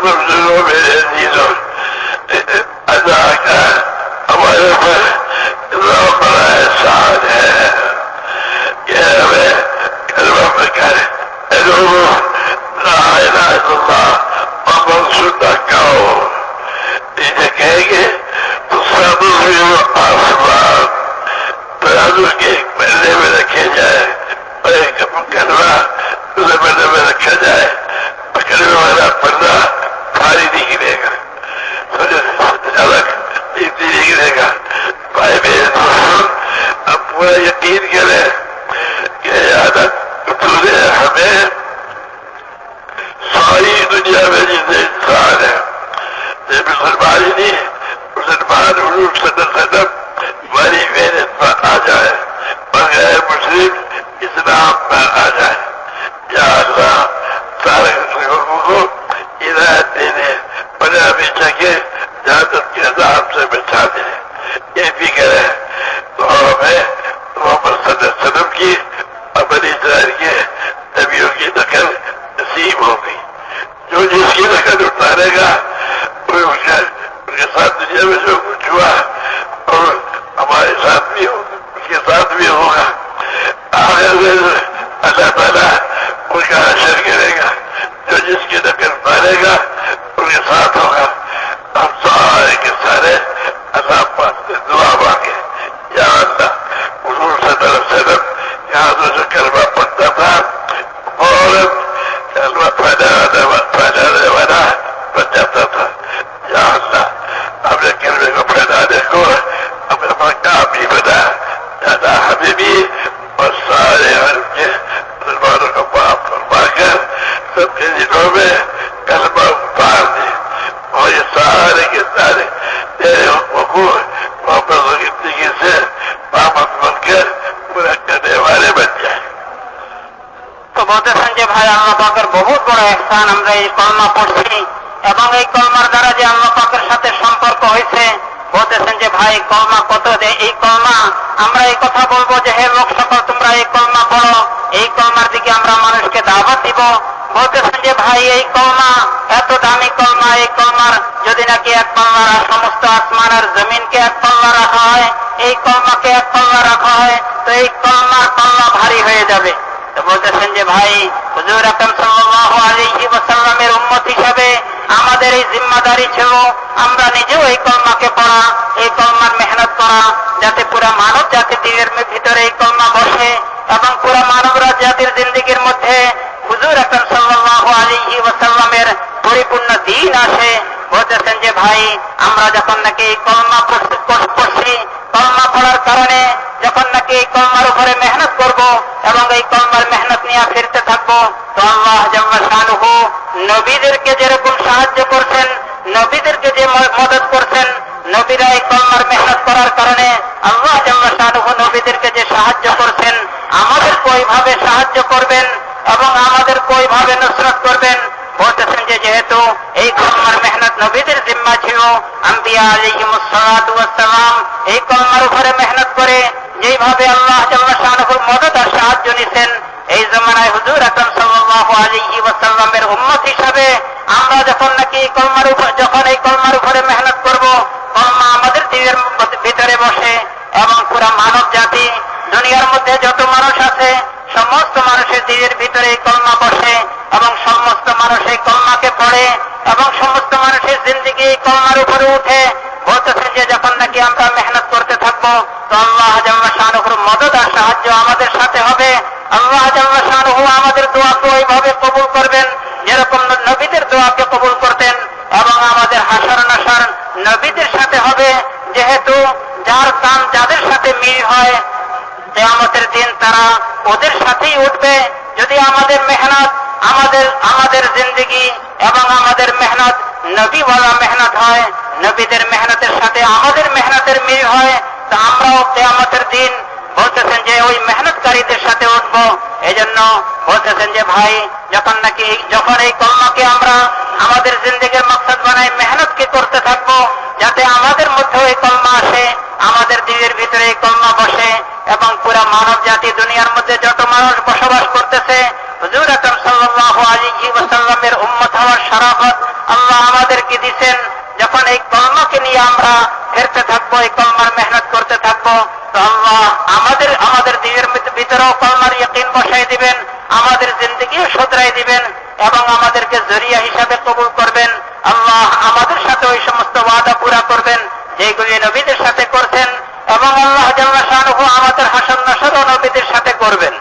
बुजुर्गों मेरे दीनों अल्लाह का हमारे पर इतना बड़ा एहसान है कि हमें कलमा पढ़कर लोगों ला इलाहा इल्लल्लाह मोहम्मद रसूलुल्लाह कहो। ये कहेंगे तो सब आसमान तराजू के एक पल्ले में रखे जाए और एक कलमा दूसरे पल्ले में रखा जाए और कलमे वाला पन्ना भारी निकलेगा, अलग निकलेगा। भाई मेरे दोस्तों, अब पूरा यकीन करें कि यादत तूने हमें सारी दुनिया में जितने इंसान है, ये मुसलमान ही नहीं, मुसलमान हुजूर सल्लल्लाहु अलैहि वसल्लम हमारी मेहनत पर आ जाए और गैर मुस्लिम इस्लाम पर आ जाए। या अल्लाह सारे लोगों को हिदायत दे दे और हमेशा के जहादत के अज़ाब से बचा दे। ये फिक्र है तो हमें मोहम्मद सल्लल्लाहु अलैहि वसल्लम की और बनी इस्राइल के नबियों की नकल नसीब हो गई। जो जिसकी नकल उतारेगा उनके साथ दुनिया में जो कुछ हुआ और हमारे साथ भी होगा, उसके साथ भी होगा। आगे अल्लाह ताला उनका हश्र करेगा। जो जिसकी नकल उतारेगा उनके साथ होगा। हम सारे के सारे अल्लाह पाक से दुआ मांगे, या अल्लाह हुजूर सल्लल्लाहु अलैहि वसल्लम यहाँ से कलमा पढ़ता था फौरन कलमा फैलाने वाला बन जाता था। या अल्लाह हमने कलमे को फैलाने को अपना मकाम भी बना। दादा हमें भी और सारे उनके मुसलमानों को माफ फरमाकर सबके दिलों में कलमा उतार दे और ये सारे के सारे तेरे हुक्मों को मोहब्बत और जिंदगी से पाबंद बनकर पूरा करने वाले बन जाए। তো বলতেছেন যে ভাই আল্লাহ পাকের বহুত বড় ইহসান, আমরা এই কলমা পড়ছি এবং এই কলমার দ্বারা যে আল্লাহ পাকের সাথে সম্পর্ক হয়েছে। বলতেছেন যে ভাই কলমা কত দে, এই কলমা আমরা এই কথা বলবো যে হে লোক সকল তোমরা এই কলমা পড়ো, এই কলমার দিকে আমরা মানুষকে দাওয়াত দিব। বলতেছেন যে ভাই এই কলমা এত দামি কলমা, এই কলমার যদি নাকি এক পাল্লা সমস্ত আসমান আর জমিনকে এক পাল্লা রাখা হয়, এই কলমাকে এক পাল্লা রাখা হয় তো এই কলমার পাল্লা ভারী হয়ে যাবে। তো বলতেছেন যে ভাই হুজুর আকরাম সাল্লাল্লাহু আলাইহি ওয়াসাল্লামের উম্মত হিসাবে আমাদের এই জিম্মাদারি ছিল আমরা নিজেও এই কলমাকে পড়া, এই কলমার মেহনত করা, যাতে পুরা মানব জাতির ভিতরে এই কলমা বসে এবং পুরা মানব জাতির জিন্দেগির মধ্যে হুজুর আকরাম সাল্লাল্লাহু আলাইহি ওয়াসাল্লামের পরিপূর্ণ দ্বীন আসে। বলতেছেন যে ভাই আমরা যখন নাকি এই কলমা পড়ছি, কলমা পড়ার কারণে যখন নাকি এই কলমার উপরে মেহনত করব এবং এই কলমার মেহনত নিয়ে ফিরতে থাকবো তো আল্লাহ জাল্লা শানুহু নবীদেরকে যেরকম সাহায্য করছেন, নবীদেরকে যে মদত করছেন, নবীরা এই কলমার মেহনত করার কারণে আল্লাহ জাল্লা শানুহু নবীদেরকে যে সাহায্য করছেন আমাদেরকে ওইভাবে সাহায্য করবেন এবং আমাদেরকে ওইভাবে নুসরত করবেন। বলতেছেন যে যেহেতু এই কলমার মেহনত নবীদের জিম্মা ছিল, আম্বিয়া আলাইহিমুস সালাতু ওয়াস সালাম এই কলমার উপরে মেহনত করে যেভাবে আল্লাহ জাল্লা শানুহুর মদত আর সাহায্য নিছেন, এই জমানায় হুজুর আকরাম সাল্লাল্লাহু আলাইহি ওয়াসাল্লামের উম্মত হিসাবে আমরা যখন নাকি এই কলমার উপরে মেহনত করব, কলমা আমাদের দিলের ভিতরে বসে এবং পুরা মানব জাতি দুনিয়ার মধ্যে যত মানুষ আছে সমস্ত মানুষের দিলের ভিতরে এই কলমা বসে এবং সমস্ত মানুষ এই কলমাকে পড়ে এবং সমস্ত মানুষের জিন্দেগি এই কলমার উপরে উঠে। বলতেছেন যে যখন নাকি আমরা মেহনত করতে থাকবো তো আল্লাহ জাল্লা শানুহুর মদদ আর সাহায্য আমাদের সাথে হবে। আল্লাহ জাল্লা শানুহু আমাদের দোয়াকে ওইভাবে কবুল করবেন যেরকম নবীদের দোয়াকে কবুল করতেন এবং আমাদের হাসর নাসর নবীদের সাথে হবে। যেহেতু যার কাম যাদের সাথে মিল হয় কিয়ামতের দিন তারা ওদের সাথেই উঠবে। যদি আমাদের মেহনত আমাদের জিন্দেগি এবং আমাদের মেহনত নবীওয়ালা মেহনত হয়, নবীদের মেহনতের সাথে আমাদের মেহনতের মিল হয় তো আমরাও কিয়ামতের দিন বলতেছেন যে ওই মেহনতকারীদের সাথে উঠবো। এই জন্য বলতেছেন যে ভাই যখন এই কলমাকে আমরা আমাদের জিন্দেগির মকসদ বানাই মেহনতকে করতে থাকবো যাতে আমাদের মধ্যে এই কলমা আসে, আমাদের দিলের ভিতরে এই কলমা বসে এবং পুরা মানব জাতি দুনিয়ার মধ্যে যত মানুষ বসবাস করতেছে হুজুর আকরাম সাল্লাল্লাহু আলাইহি ওয়াসাল্লামের উম্মত হওয়ার শারাফত আল্লাহ আমাদেরকে দিচ্ছেন। যখন এই কলমাকে নিয়ে আমরা ফেরতে থাকবো, এই কলমার মেহনত করতে থাকবো, তো আল্লাহ আমাদের দিনের ভিতরেও কলমার ইয়াকিন বসাই দিবেন, আমাদের জিন্দগিও শুধরাই দিবেন এবং আমাদেরকে জরিয়া হিসাবে কবুল করবেন। আল্লাহ আমাদের সাথে ওই সমস্ত ওয়াদা পুরা করবেন যেগুলি নবীদের সাথে করছেন, এবং আল্লাহ জাল্লা শানুহু আমাদের হাসর নাসরও নবীদের সাথে করবেন।